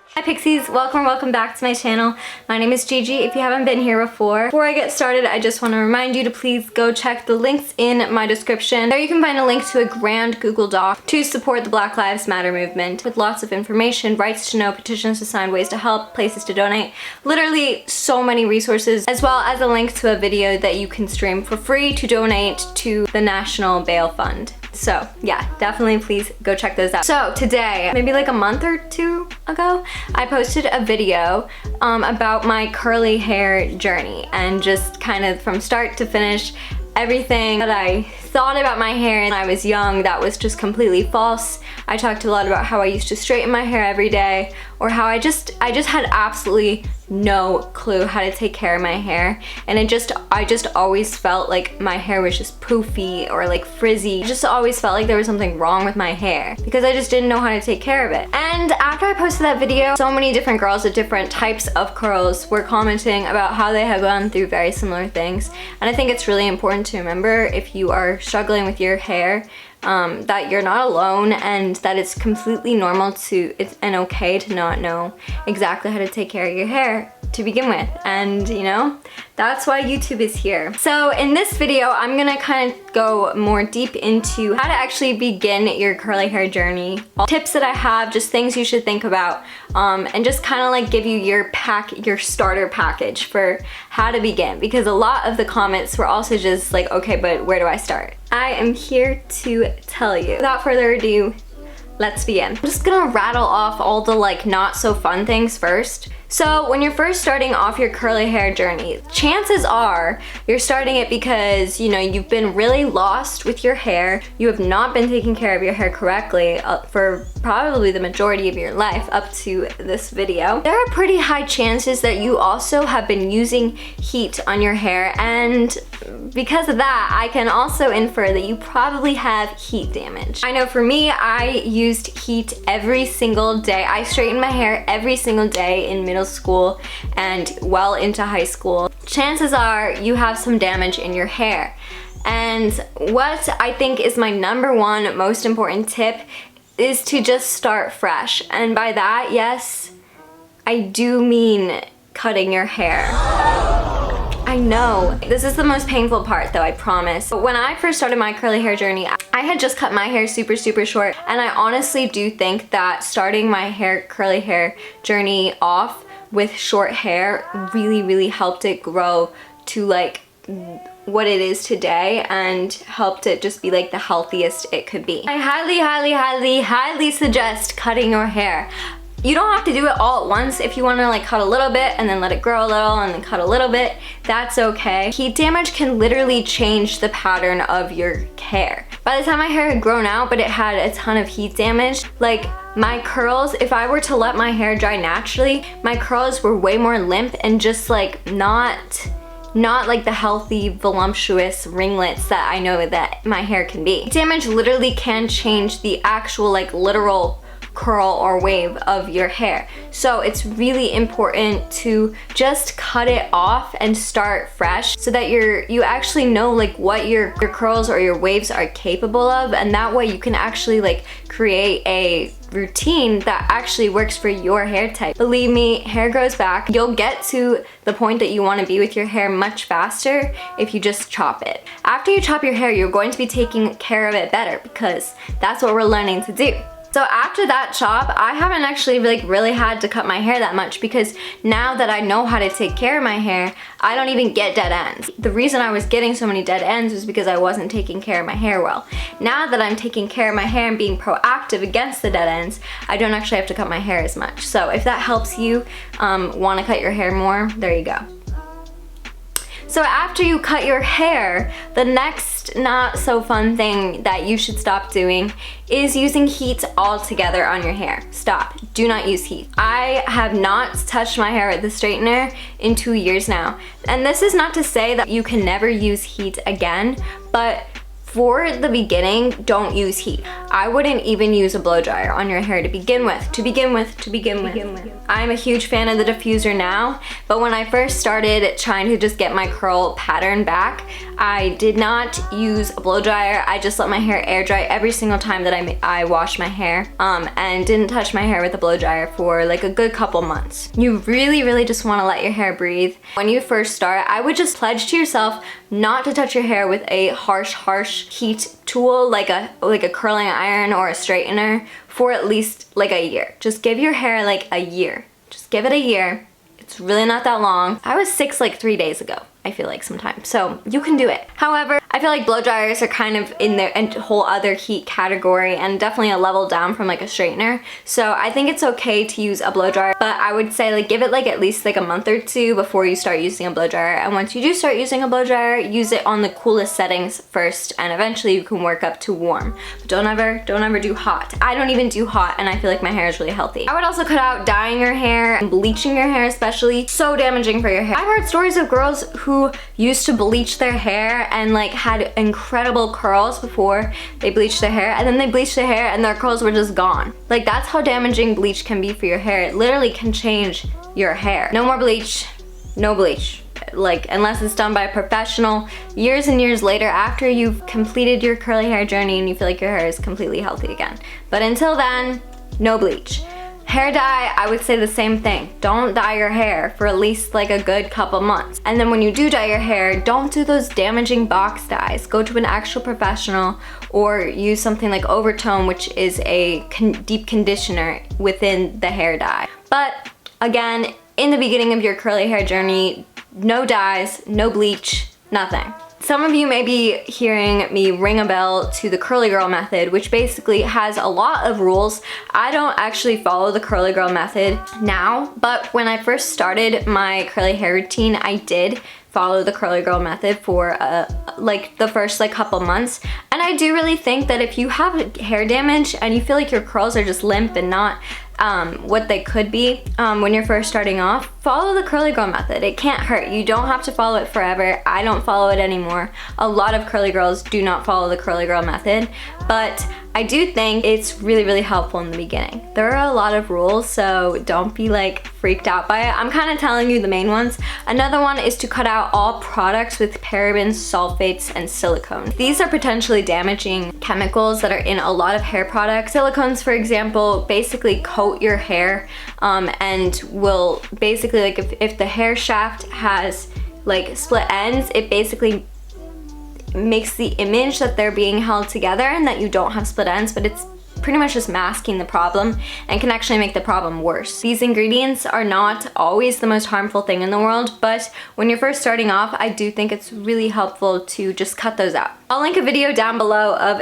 Hi Pixies, welcome back to my channel. My name is Gigi if you haven't been here before. Before I get started, I just want to remind you to please go check the links in my description. There you can find a link to a grand Google Doc to support the Black Lives Matter movement with lots of information, rights to know, petitions to sign, ways to help, places to donate, literally so many resources, as well as a link to a video that you can stream for free to donate to the National Bail Fund. So yeah, definitely please go check those out. So today, maybe like a month or two ago, I posted a video about my curly hair journey and just kind of from start to finish, everything that I thought about my hair when I was young that was just completely false. I talked a lot about how I used to straighten my hair every day, or how I just had absolutely no clue how to take care of my hair, and I just always felt like my hair was just poofy or like frizzy. I just always felt like there was something wrong with my hair because I just didn't know how to take care of it. And after I posted that video, so many different girls with different types of curls were commenting about how they have gone through very similar things, and I think it's really important to remember if you are struggling with your hair that you're not alone, and that it's completely normal and okay to not know exactly how to take care of your hair to begin with. And you know, that's why YouTube is here. So in this video, I'm gonna kind of go more deep into how to actually begin your curly hair journey. All tips that I have, just things you should think about, and just kind of like give you your starter package for how to begin, because a lot of the comments were also just like, okay, but where do I start? I am here to tell you. Without further ado, let's begin. I'm just gonna rattle off all the like not so fun things first. So when you're first starting off your curly hair journey, chances are you're starting it because, you know, you've been really lost with your hair. You have not been taking care of your hair correctly for probably the majority of your life up to this video. There are pretty high chances that you also have been using heat on your hair, and because of that, I can also infer that you probably have heat damage. I know for me, I used heat every single day. I straightened my hair every single day in middle school and well into high school. Chances are you have some damage in your hair. And what I think is my #1 most important tip is to just start fresh. And by that, yes, I do mean cutting your hair. I know. This is the most painful part though, I promise. But when I first started my curly hair journey, I had just cut my hair super short, and I honestly do think that starting my curly hair journey off with short hair really helped it grow to like what it is today, and helped it just be like the healthiest it could be. I highly suggest cutting your hair. You don't have to do it all at once. If you want to like cut a little bit and then let it grow a little and then cut a little bit, that's okay. Heat damage can literally change the pattern of your hair. By the time my hair had grown out but it had a ton of heat damage, like my curls, if I were to let my hair dry naturally, my curls were way more limp and just like not like the healthy, voluptuous ringlets that I know that my hair can be. Heat damage literally can change the actual like literal curl or wave of your hair. So it's really important to just cut it off and start fresh so that you actually know like what your curls or your waves are capable of, and that way you can actually like create a routine that actually works for your hair type. Believe me, hair grows back. You'll get to the point that you want to be with your hair much faster if you just chop it. After you chop your hair, you're going to be taking care of it better, because that's what we're learning to do. So after that chop, I haven't actually really had to cut my hair that much, because now that I know how to take care of my hair, I don't even get dead ends. The reason I was getting so many dead ends was because I wasn't taking care of my hair well. Now that I'm taking care of my hair and being proactive against the dead ends, I don't actually have to cut my hair as much. So if that helps you want to cut your hair more, there you go. So after you cut your hair, the next not so fun thing that you should stop doing is using heat altogether on your hair. Stop. Do not use heat. I have not touched my hair with the straightener in 2 years now. And this is not to say that you can never use heat again, but For the beginning, don't use heat. I wouldn't even use a blow dryer on your hair to begin with. I'm a huge fan of the diffuser now, but when I first started trying to just get my curl pattern back, I did not use a blow dryer. I just let my hair air dry every single time that I washed my hair, and didn't touch my hair with a blow dryer for like a good couple months. You really just want to let your hair breathe. When you first start, I would just pledge to yourself not to touch your hair with a harsh heat tool like a curling iron or a straightener for at least like a year. Just give your hair like a year. Just give it a year. It's really not that long. I was 6 like 3 days ago, I feel like sometimes. So you can do it. However, I feel like blow dryers are kind of in their whole other heat category and definitely a level down from like a straightener. So I think it's okay to use a blow dryer, but I would say like give it like at least like a month or two before you start using a blow dryer. And once you do start using a blow dryer, use it on the coolest settings first, and eventually you can work up to warm. But don't ever do hot. I don't even do hot, and I feel like my hair is really healthy. I would also cut out dyeing your hair and bleaching your hair, especially. So damaging for your hair. I've heard stories of girls who used to bleach their hair and like had incredible curls before they bleached their hair, and then they bleached their hair and their curls were just gone. Like, that's how damaging bleach can be for your hair. It literally can change your hair. No more bleach, no bleach. Like, unless it's done by a professional years and years later after you've completed your curly hair journey and you feel like your hair is completely healthy again. But until then, no bleach. Hair dye, I would say the same thing. Don't dye your hair for at least like a good couple months. And then when you do dye your hair, don't do those damaging box dyes. Go to an actual professional or use something like Overtone, which is a deep conditioner within the hair dye. But again, in the beginning of your curly hair journey, no dyes, no bleach, nothing. Some of you may be hearing me ring a bell to the curly girl method, which basically has a lot of rules. I don't actually follow the curly girl method now, but when I first started my curly hair routine, I did follow the curly girl method for like the first like couple months. And I do really think that if you have hair damage and you feel like your curls are just limp and not what they could be when you're first starting off, follow the curly girl method. It can't hurt. You don't have to follow it forever. I don't follow it anymore. A lot of curly girls do not follow the curly girl method, but I do think it's really helpful in the beginning. There are a lot of rules, so don't be like freaked out by it. I'm kind of telling you the main ones. Another one is to cut out all products with parabens, sulfates, and silicone. These are potentially damaging chemicals that are in a lot of hair products. Silicones, for example, basically coat your hair and will basically, like if the hair shaft has like split ends, it basically makes the image that they're being held together and that you don't have split ends, but it's pretty much just masking the problem and can actually make the problem worse. These ingredients are not always the most harmful thing in the world, but when you're first starting off, I do think it's really helpful to just cut those out. I'll link a video down below of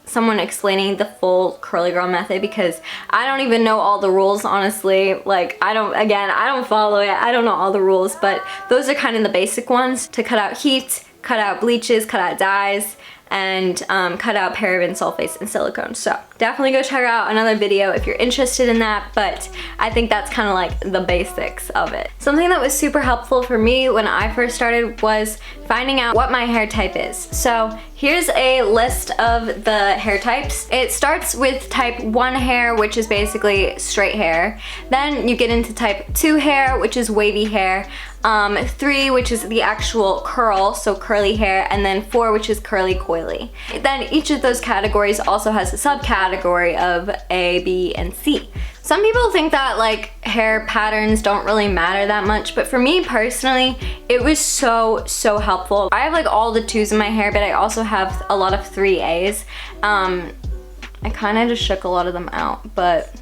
someone explaining the full curly girl method, because I don't even know all the rules, honestly. Like, I don't follow it. I don't know all the rules, but those are kind of the basic ones: to cut out heat, cut out bleaches, cut out dyes, and cut out paraben, sulfates, and silicone. So definitely go check out another video if you're interested in that, but I think that's kind of like the basics of it. Something that was super helpful for me when I first started was finding out what my hair type is. So here's a list of the hair types. It starts with type 1 hair, which is basically straight hair. Then you get into type 2 hair, which is wavy hair. 3, which is the actual curl, so curly hair, and then 4, which is curly coily. Then each of those categories also has a subcategory of A, B, and C. Some people think that like hair patterns don't really matter that much, but for me personally, it was so helpful. I have like all the 2s in my hair, but I also have a lot of 3As. I kind of just shook a lot of them out, but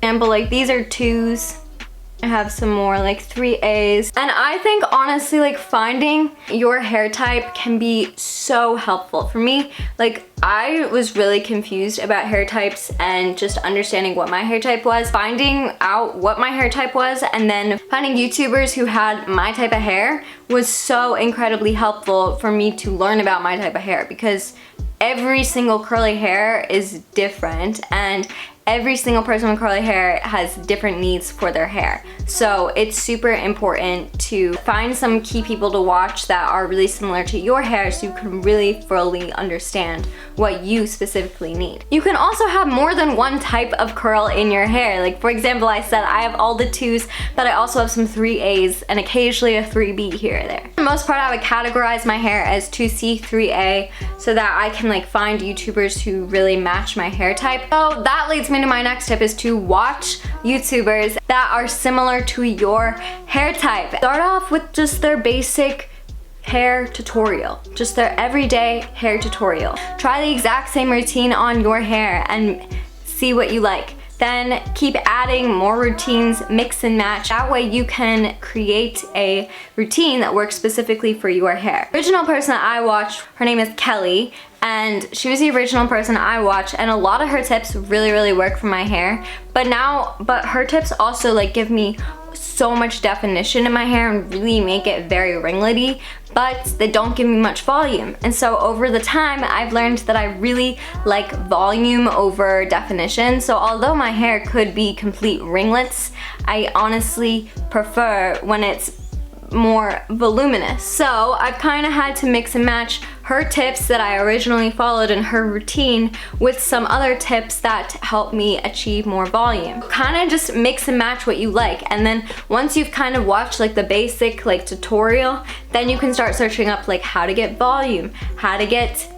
like these are 2s. I have some more like 3As. And I think honestly, like finding your hair type can be so helpful. For me, like I was really confused about hair types and just understanding what my hair type was. Finding out what my hair type was and then finding YouTubers who had my type of hair was so incredibly helpful for me to learn about my type of hair, because every single curly hair is different and every single person with curly hair has different needs for their hair. So it's super important to find some key people to watch that are really similar to your hair so you can really fully understand what you specifically need. You can also have more than one type of curl in your hair. Like for example, I said I have all the 2s, but I also have some 3As and occasionally a 3B here or there. For the most part, I would categorize my hair as 2C, 3A so that I can like find YouTubers who really match my hair type. So that leads me to my next tip, is to watch YouTubers that are similar to your hair type. Start off with just their basic hair tutorial, just their everyday hair tutorial. Try the exact same routine on your hair and see what you like. Then keep adding more routines, mix and match. That way you can create a routine that works specifically for your hair. The original person that I watched, her name is Kelly, and she was the original person I watched, and a lot of her tips really work for my hair. But her tips also like give me so much definition in my hair and really make it very ringlety, but they don't give me much volume. And so over the time, I've learned that I really like volume over definition. So although my hair could be complete ringlets, I honestly prefer when it's more voluminous. So I've kind of had to mix and match her tips that I originally followed in her routine with some other tips that help me achieve more volume. Kind of just mix and match what you like, and then once you've kind of watched like the basic like tutorial, then you can start searching up like how to get volume, how to get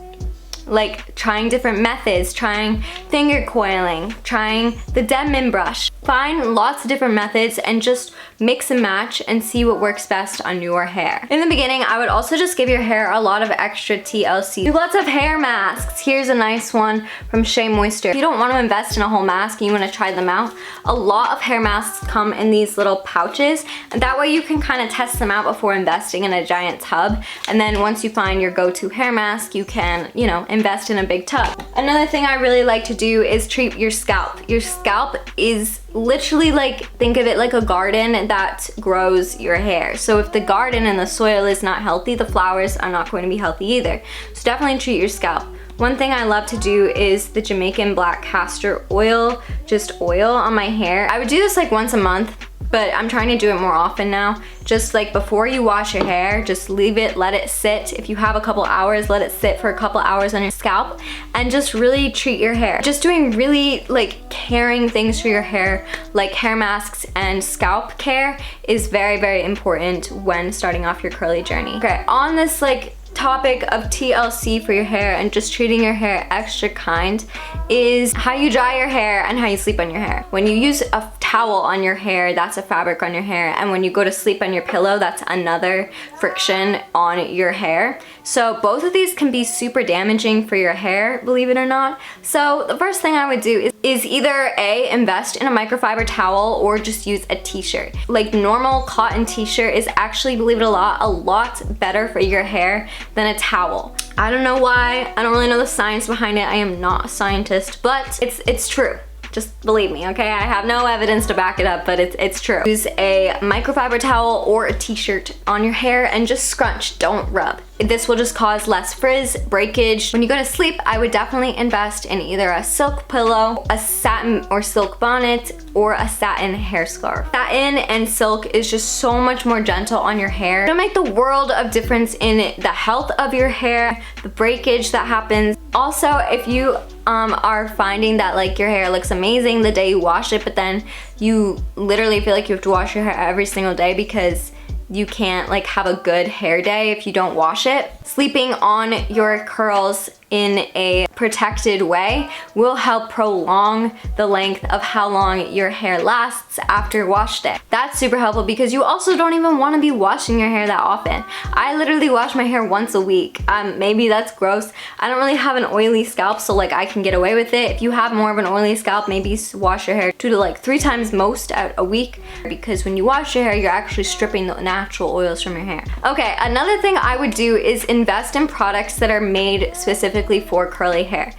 like trying different methods, trying finger coiling, trying the Denman brush. Find lots of different methods and just mix and match and see what works best on your hair. In the beginning, I would also just give your hair a lot of extra TLC. Do lots of hair masks. Here's a nice one from Shea Moisture. If you don't want to invest in a whole mask and you want to try them out, a lot of hair masks come in these little pouches, and that way you can kind of test them out before investing in a giant tub. And then once you find your go-to hair mask, you can, you know, invest in a big tub. Another thing I really like to do is treat your scalp. Your scalp is literally like, think of it like a garden that grows your hair. So if the garden and the soil is not healthy, the flowers are not going to be healthy either. So definitely treat your scalp. One thing I love to do is the Jamaican black castor oil, just oil on my hair. I would do this like once a month, but I'm trying to do it more often now. Just like before you wash your hair, just leave it, let it sit. If you have a couple hours, let it sit for a couple hours on your scalp and just really treat your hair. Just doing really like caring things for your hair, like hair masks and scalp care, is very important when starting off your curly journey. Okay, on this like topic of TLC for your hair and just treating your hair extra kind is how you dry your hair and how you sleep on your hair. When you use a towel on your hair, that's a fabric on your hair, and when you go to sleep on your pillow, that's another friction on your hair. So both of these can be super damaging for your hair, believe it or not. So the first thing I would do is either A, invest in a microfiber towel or just use a t-shirt. Like normal cotton t-shirt is actually, believe it or not, a lot better for your hair than a towel. I don't know why, I don't really know the science behind it. I am not a scientist, but it's true. Just believe me, okay? I have no evidence to back it up, but it's true. Use a microfiber towel or a t-shirt on your hair and just scrunch, don't rub. This will just cause less frizz, breakage. When you go to sleep, I would definitely invest in either a silk pillow, a satin or silk bonnet, or a satin hair scarf. Satin and silk is just so much more gentle on your hair. It'll make the world of difference in the health of your hair, the breakage that happens. Also, if you are finding that like your hair looks amazing the day you wash it, but then you literally feel like you have to wash your hair every single day because you can't like have a good hair day if you don't wash it. Sleeping on your curls in a protected way will help prolong the length of how long your hair lasts after wash day. That's super helpful because you also don't even want to be washing your hair that often. I literally wash my hair once a week. Maybe that's gross. I don't really have an oily scalp, so like I can get away with it. If you have more of an oily scalp, maybe wash your hair 2 to like 3 times most out a week, because when you wash your hair, you're actually stripping the natural oils from your hair. Okay, another thing I would do is invest in products that are made specifically specifically for curly hair.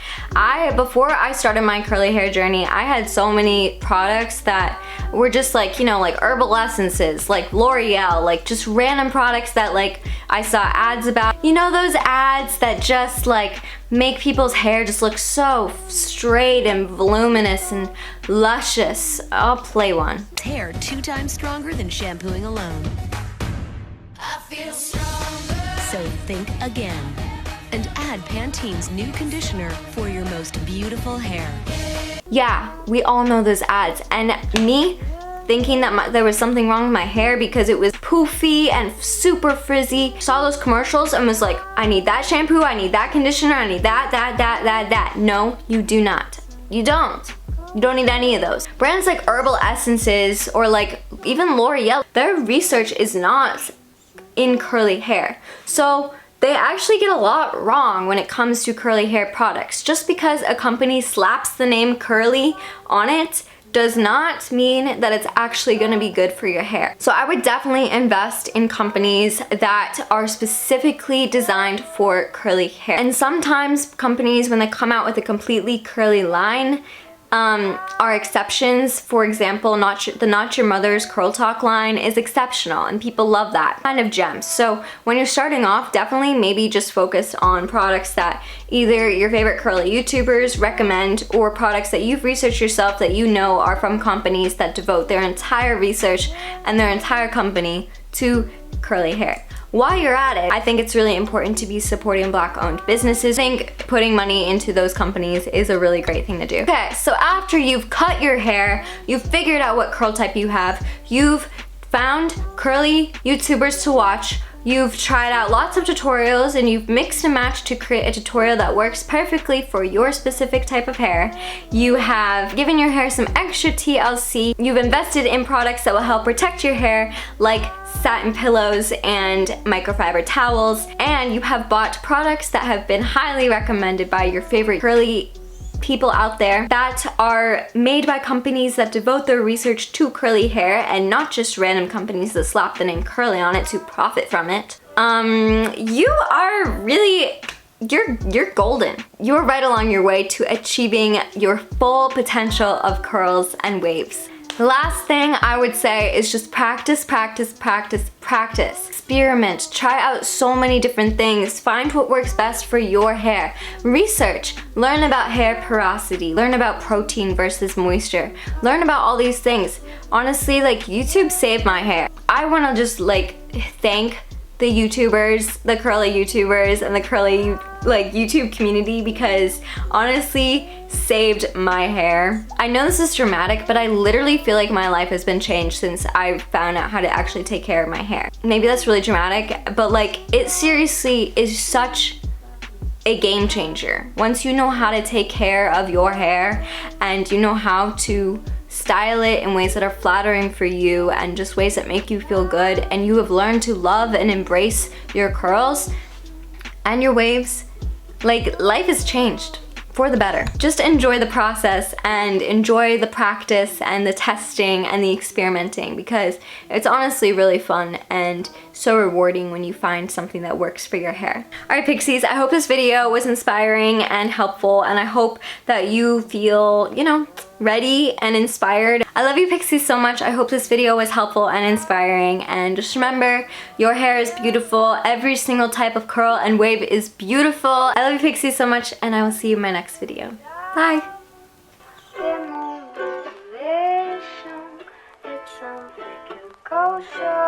Before I started my curly hair journey, I had so many products that were just like, you know, like herbal essences, like L'Oreal, like just random products that like I saw ads about. You know those ads that just like make people's hair just look so straight and voluminous and luscious? I'll play one. Hair 2 times stronger than shampooing alone. I feel stronger. So think again. And add Pantene's new conditioner for your most beautiful hair. Yeah, we all know those ads. And me thinking that there was something wrong with my hair because it was poofy and super frizzy. Saw those commercials and was like, I need that shampoo, I need that conditioner, I need that. No, you do not. You don't. You don't need any of those. Brands like Herbal Essences or like even L'Oreal, their research is not in curly hair. So they actually get a lot wrong when it comes to curly hair products. Just because a company slaps the name curly on it does not mean that it's actually gonna be good for your hair. So I would definitely invest in companies that are specifically designed for curly hair. And sometimes companies, when they come out with a completely curly line, are exceptions. For example, the Not Your Mother's Curl Talk line is exceptional and people love that kind of gems. So when you're starting off, definitely maybe just focus on products that either your favorite curly YouTubers recommend or products that you've researched yourself that you know are from companies that devote their entire research and their entire company to curly hair. While you're at it, I think it's really important to be supporting Black-owned businesses. I think putting money into those companies is a really great thing to do. Okay, so after you've cut your hair, you've figured out what curl type you have, you've found curly YouTubers to watch, you've tried out lots of tutorials, and you've mixed and matched to create a tutorial that works perfectly for your specific type of hair. You have given your hair some extra TLC. You've invested in products that will help protect your hair, like satin pillows and microfiber towels, and you have bought products that have been highly recommended by your favorite curly people out there that are made by companies that devote their research to curly hair and not just random companies that slap the name curly on it to profit from it. You are really, you're golden. You're right along your way to achieving your full potential of curls and waves. The last thing I would say is just practice, practice, practice, practice. Experiment, try out so many different things. Find what works best for your hair. Research, learn about hair porosity, learn about protein versus moisture. Learn about all these things. Honestly, like YouTube saved my hair. I wanna just like thank the YouTubers, the curly YouTubers, and the curly like YouTube community because honestly saved my hair. I know this is dramatic, but I literally feel like my life has been changed since I found out how to actually take care of my hair. Maybe that's really dramatic, but like it seriously is such a game changer. Once you know how to take care of your hair and you know how to style it in ways that are flattering for you and just ways that make you feel good, and you have learned to love and embrace your curls and your waves, like life has changed for the better. Just enjoy the process and enjoy the practice and the testing and the experimenting because it's honestly really fun and so rewarding when you find something that works for your hair. Alright Pixies, I hope this video was inspiring and helpful, and I hope that you feel, you know, ready and inspired. I love you Pixies so much. I hope this video was helpful and inspiring, and just remember, your hair is beautiful. Every single type of curl and wave is beautiful. I love you Pixies so much, and I will see you in my next video. Bye! It's something you go show.